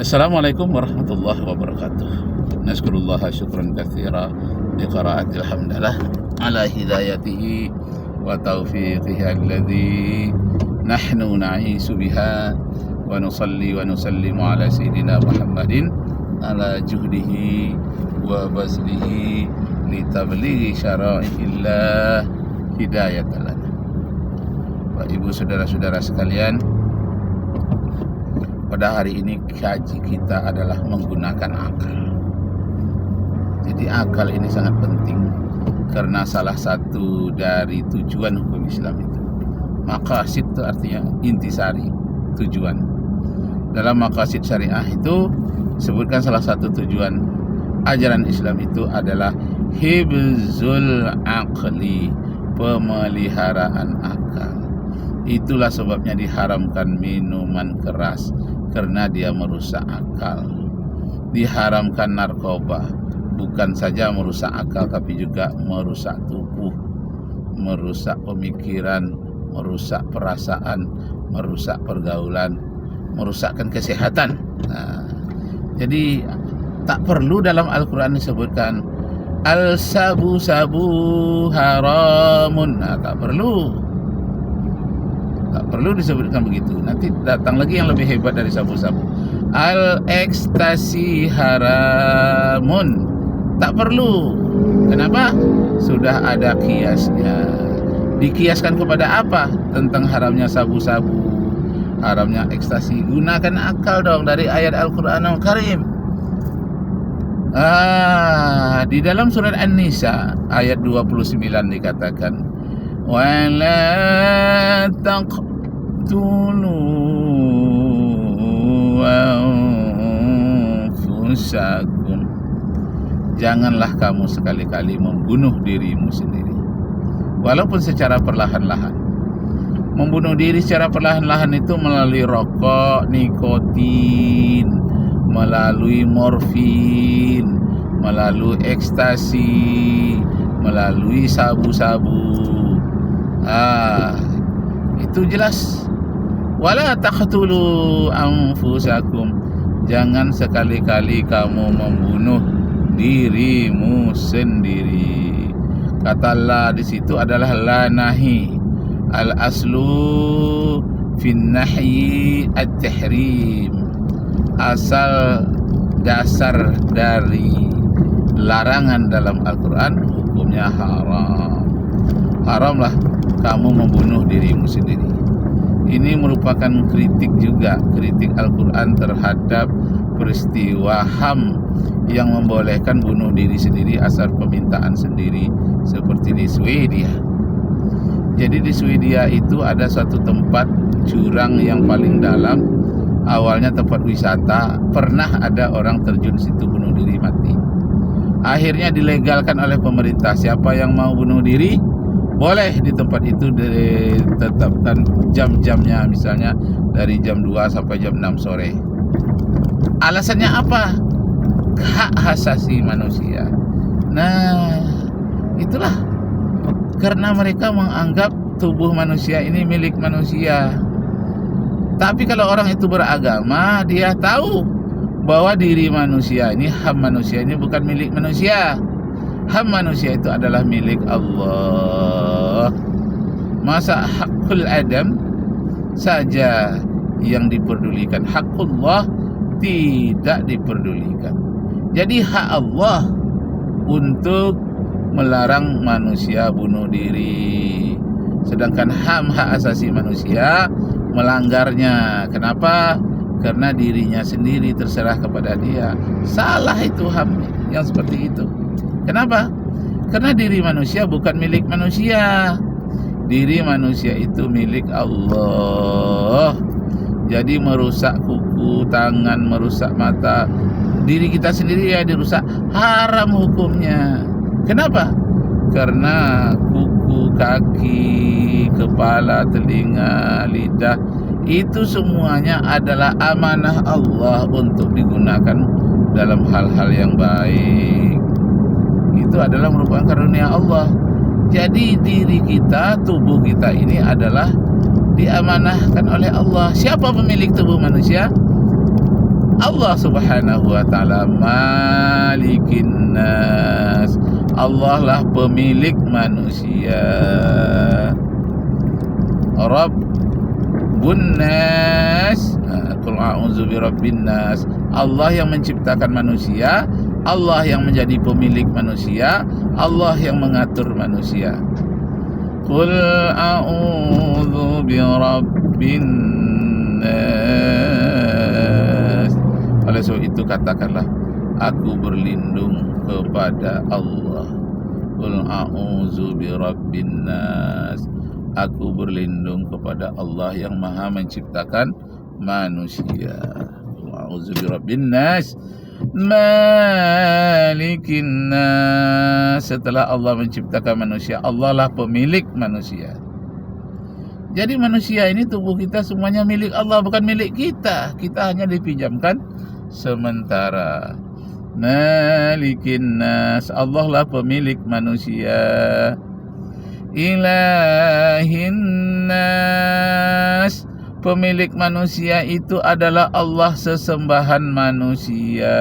Assalamualaikum warahmatullahi wabarakatuh. Naskurullah syukran katsira bi qiraatil hamdalah ala hidayatihi wa taufiqihi alladhi nahnu na'isu biha wa nusalli wa nusallimu ala sayyidina Muhammadin ala juhdihi wa bazlihi li tablighi syara'illah hidayatan lana. Bapak Ibu saudara-saudara sekalian, pada hari ini kaji kita adalah menggunakan akal. Jadi akal ini sangat penting karena salah satu dari tujuan hukum Islam itu. Maqasid itu artinya intisari, tujuan. Dalam maqasid syariah itu sebutkan salah satu tujuan ajaran Islam itu adalah hibzul aqli, pemeliharaan akal. Itulah sebabnya diharamkan minuman keras karena dia merusak akal. Diharamkan narkoba, bukan saja merusak akal tapi juga merusak tubuh, merusak pemikiran, merusak perasaan, merusak pergaulan, merusakkan kesehatan. Jadi tak perlu dalam Al-Quran disebutkan al-sabu-sabu haramun. Tak perlu disebutkan begitu. Nanti datang lagi yang lebih hebat dari sabu-sabu. Al-ekstasi haramun. Tak perlu. Kenapa? Sudah ada kiasnya. Dikiaskan kepada apa? Tentang haramnya sabu-sabu, haramnya ekstasi. Gunakan akal dong dari ayat Al-Quranul Karim. Di dalam surat An-Nisa ayat 29 dikatakan, وَلَا تَقْتُلُوا أَنفُسَكُمْ. Janganlah kamu sekali-kali membunuh dirimu sendiri, walaupun secara perlahan-lahan. Membunuh diri secara perlahan-lahan itu melalui rokok, nikotin, melalui morfin, melalui ekstasi, melalui sabu-sabu. Itu jelas. Wala taqtulu anfusakum. Jangan sekali-kali kamu membunuh dirimu sendiri. Kata Allah di situ adalah la nahi. Al aslu fin nahyi at-tahrim. Asal dasar dari larangan dalam Al-Quran hukumnya haram. Haramlah kamu membunuh dirimu sendiri. Ini merupakan kritik juga, kritik Al-Quran terhadap peristiwa HAM yang membolehkan bunuh diri sendiri asal permintaan sendiri, seperti di Swedia. Jadi di Swedia itu ada suatu tempat jurang yang paling dalam. Awalnya tempat wisata, pernah ada orang terjun situ bunuh diri mati. Akhirnya dilegalkan oleh pemerintah. Siapa yang mau bunuh diri boleh di tempat itu, ditetapkan jam-jamnya, misalnya dari jam 2 sampai jam 6 sore. Alasannya apa? Hak asasi manusia. Nah, itulah karena mereka menganggap tubuh manusia ini milik manusia. Tapi kalau orang itu beragama, dia tahu bahwa diri manusia ini, HAM manusia ini bukan milik manusia. HAM manusia itu adalah milik Allah. Masa hakul adam saja yang diperdulikan, hakullah tidak diperdulikan. Jadi hak Allah untuk melarang manusia bunuh diri, sedangkan HAM, hak asasi manusia, melanggarnya. Kenapa? Karena dirinya sendiri terserah kepada dia. Salah itu HAM yang seperti itu. Kenapa? Karena diri manusia bukan milik manusia. Diri manusia itu milik Allah. Jadi merusak kuku, tangan, merusak mata, diri kita sendiri ya dirusak, haram hukumnya. Kenapa? Karena kuku, kaki, kepala, telinga, lidah, itu semuanya adalah amanah Allah untuk digunakan dalam hal-hal yang baik. Itu adalah merupakan karunia Allah. Jadi diri kita, tubuh kita ini adalah diamanahkan oleh Allah. Siapa pemilik tubuh manusia? Allah Subhanahu wa taala Malikin Nas. Allah lah pemilik manusia. Rabbun Nas. Qul a'udzu birabbin nas. Allah yang menciptakan manusia, Allah yang menjadi pemilik manusia, Allah yang mengatur manusia. Qul a'udzu birabbin nas. Oleh sebab itu katakanlah, aku berlindung kepada Allah. Qul a'udzu birabbin nas. Aku berlindung kepada Allah yang Maha menciptakan manusia. A'udzu birabbin nas, Malikin Nas. Setelah Allah menciptakan manusia, Allah lah pemilik manusia. Jadi manusia ini, tubuh kita semuanya milik Allah, bukan milik kita. Kita hanya dipinjamkan sementara. Malikin Nas. Allah lah pemilik manusia. Ilahin Nas. Pemilik manusia itu adalah Allah, sesembahan manusia.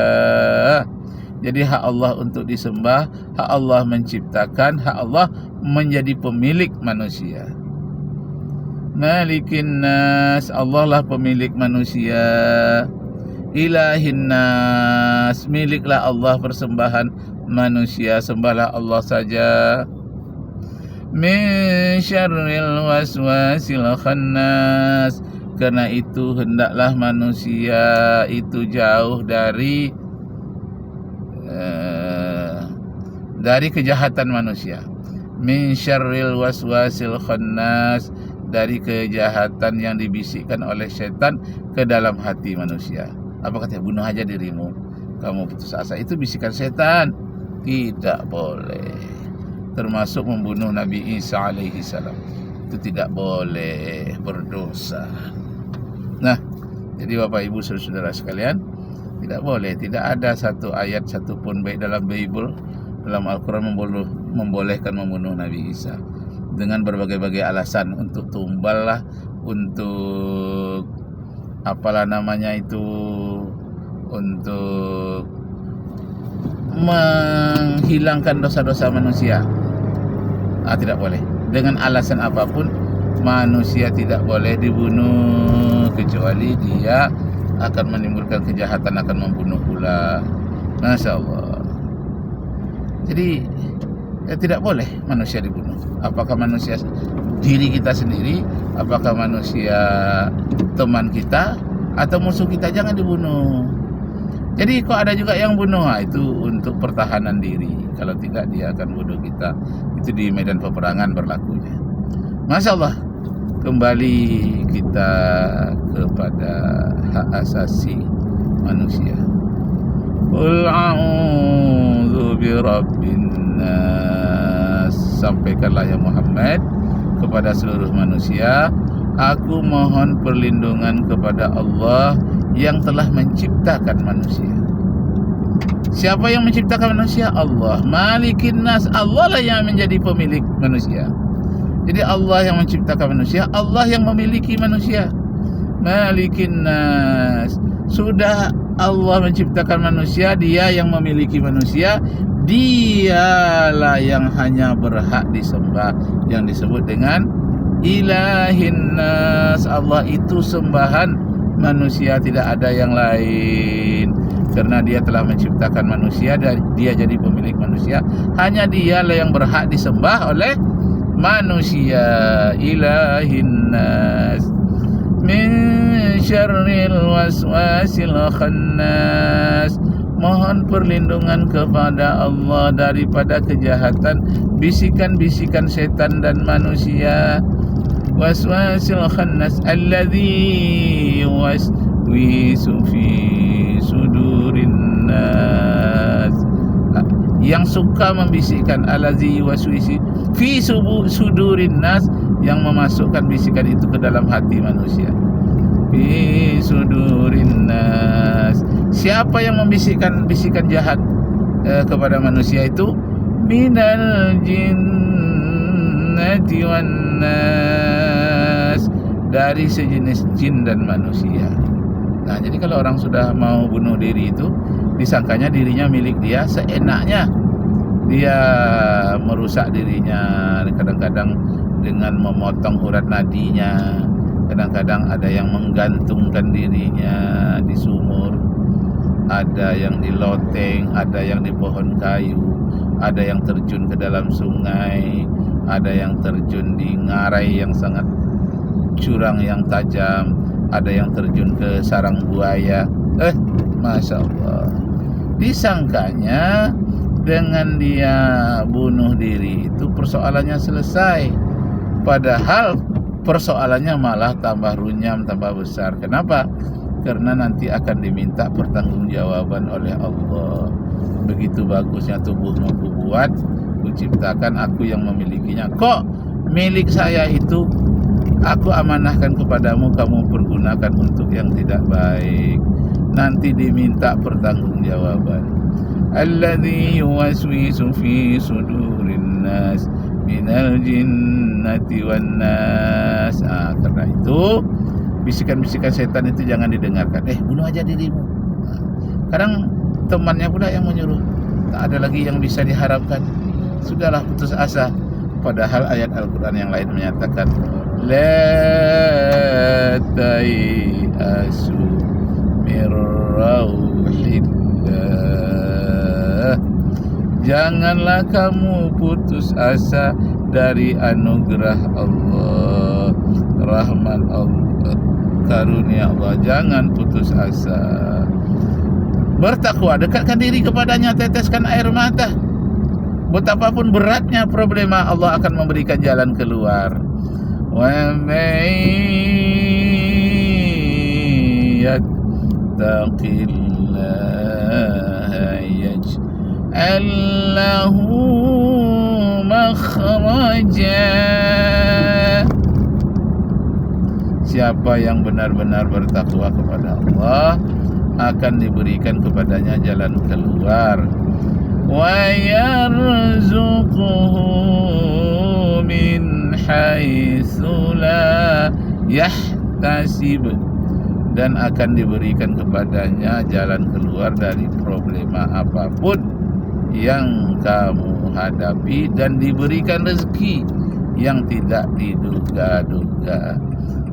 Jadi hak Allah untuk disembah, hak Allah menciptakan, hak Allah menjadi pemilik manusia. Malikin Nas. Allah lah pemilik manusia. Ilahin Nas. Miliklah Allah persembahan manusia, sembahlah Allah saja. Min syarril waswasil khannas. Karena itu hendaklah manusia itu jauh dari kejahatan manusia. Min syarril waswasil khannas. Dari kejahatan yang dibisikkan oleh setan ke dalam hati manusia. Apa katanya? Bunuh aja dirimu, kamu putus asa. Itu bisikan setan. Tidak boleh. Termasuk membunuh Nabi Isa alaihi salam. Itu tidak boleh, berdosa. Nah, jadi Bapak Ibu saudara-saudara sekalian, tidak boleh, tidak ada satu ayat satupun baik dalam Bible, dalam Al-Quran membolehkan membunuh Nabi Isa. Dengan berbagai-bagai alasan, untuk tumbal lah, untuk apalah namanya itu, untuk menghilangkan dosa-dosa manusia. Tidak boleh. Dengan alasan apapun, manusia tidak boleh dibunuh, kecuali dia akan menimbulkan kejahatan, akan membunuh pula. Masya Allah. Jadi tidak boleh manusia dibunuh. Apakah manusia diri kita sendiri, apakah manusia teman kita, atau musuh kita, jangan dibunuh. Jadi kok ada juga yang bunuh, itu untuk pertahanan diri. Kalau tidak, dia akan bunuh kita. Itu di medan peperangan berlakunya. Masya Allah. Kembali kita kepada hak asasi manusia. Qul a'udzu birabbin nas. Sampaikanlah ya Muhammad kepada seluruh manusia, aku mohon perlindungan kepada Allah yang telah menciptakan manusia. Siapa yang menciptakan manusia? Allah. Malikin Nas. Allah lah yang menjadi pemilik manusia. Jadi Allah yang menciptakan manusia, Allah yang memiliki manusia. Malikin Nas. Sudah Allah menciptakan manusia, Dia yang memiliki manusia, Dialah yang hanya berhak disembah, yang disebut dengan Ilahin Nas. Allah itu sembahan manusia, tidak ada yang lain. Karena Dia telah menciptakan manusia dan Dia jadi pemilik manusia, hanya Dialah yang berhak disembah oleh manusia. Ilahin Nas. Min syarril waswasil khannas. Mohon perlindungan kepada Allah daripada kejahatan bisikan-bisikan setan dan manusia. Waswasil khannas alladzi yuwaswisu fi sudurin nas. Yang suka membisikkan, alladzi yuwaswisu fi sudurin nas, yang memasukkan bisikan itu ke dalam hati manusia. Fi sudurin nas. Siapa yang membisikkan bisikan jahat kepada manusia itu? Minal jinnati wan nas. Dari sejenis jin dan manusia. Nah, jadi kalau orang sudah mau bunuh diri itu disangkanya dirinya milik dia, seenaknya dia merusak dirinya, kadang-kadang dengan memotong urat nadinya, kadang-kadang ada yang menggantungkan dirinya di sumur, ada yang di loteng, ada yang di pohon kayu, ada yang terjun ke dalam sungai, ada yang terjun di ngarai yang sangat curang yang tajam, ada yang terjun ke sarang buaya. Masya Allah, disangkanya dengan dia bunuh diri itu persoalannya selesai, padahal persoalannya malah tambah runyam, tambah besar. Kenapa? Karena nanti akan diminta pertanggungjawaban oleh Allah. Begitu bagusnya tubuhmu kubuat, kuciptakan, aku yang memilikinya. Kok milik saya itu aku amanahkan kepadamu, kamu pergunakan untuk yang tidak baik? Nanti diminta pertanggungjawaban. Alladzi yuwaswisu fi sudurin nas minal jinnati wan nas. Karena itu bisikan-bisikan setan itu jangan didengarkan. Bunuh aja dirimu. Kadang temannya pula yang menyuruh. Tak ada lagi yang bisa diharapkan. Sudahlah, putus asa. Padahal ayat Al-Quran yang lain menyatakan, la ta'iasu mir rauhillah. Janganlah kamu putus asa dari anugerah Allah, rahmat Allah, karunia Allah. Jangan putus asa. Bertakwa, dekatkan diri kepadanya, teteskan air mata. Betapapun beratnya problema, Allah akan memberikan jalan keluar. Wa may yattaqillaha yaj'al lahu makhraja. Siapa yang benar-benar bertakwa kepada Allah, akan diberikan kepadanya jalan keluar. Wa yarzuquhu min haitsu la yahtasib, dan akan diberikan kepadanya jalan keluar dari problema apapun yang kamu hadapi, dan diberikan rezeki yang tidak diduga-duga.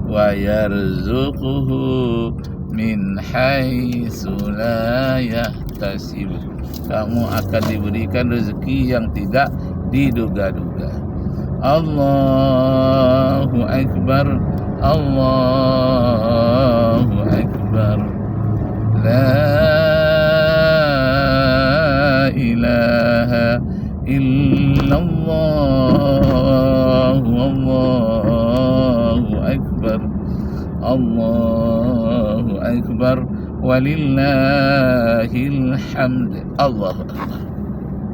Wa yarzuquhu min haitsu la yahtasib, kamu akan diberikan rezeki yang tidak diduga-duga. Allahu Akbar, Allahu Akbar, la ilaha illallah, Allahu Akbar, Allahu Akbar, walillahil hamd. Allahu Akbar.